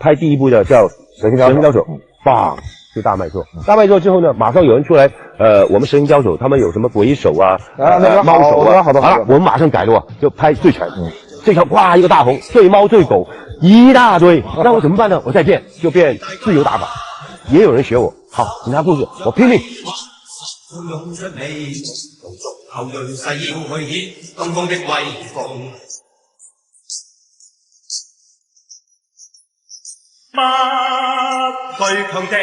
拍第一部的叫《神行交手》，棒就大卖座。大卖座之后呢，马上有人出来，我们神行交手他们有什么鬼手啊，猫手啊，好了，我们马上改了，就拍醉拳。这条哇一个大红，对猫对狗一大堆，那我怎么办呢？我再变，就变自由打法。也有人学我，好，警察故事，我拼命。用出你同族後鋭勢要去顯東方的威風，不懼強敵，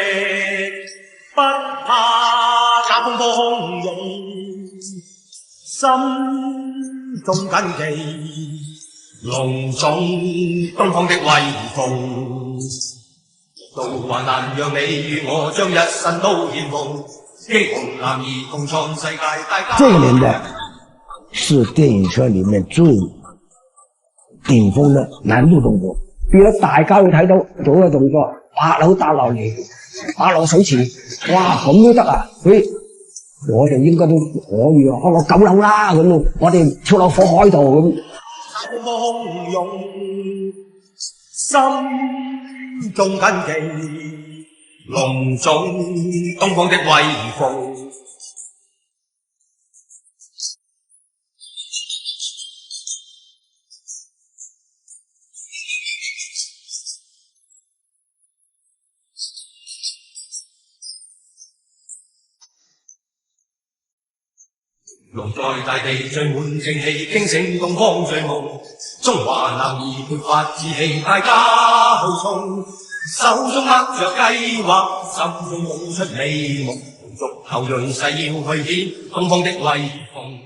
不怕假風洶湧，心中緊記隆重東方的威風，道還難讓你與我將一生都獻奉。这个年代是电影圈里面最顶峰的难度動作，變咗大家會睇到做嘅動作，8樓打落嚟，打落水池，哇咁都得啊！我哋應該都可以啊，我9樓啦咁，我哋跳落火海度咁。洶湧，心中緊記。隆重東方的威風，龍在大地聚滿正氣，傾醒東方醉夢。中華男兒勃發志氣，大家豪衝。手中握着計劃，心中湧出美夢，同族後鋭勢要去顯東方的威風。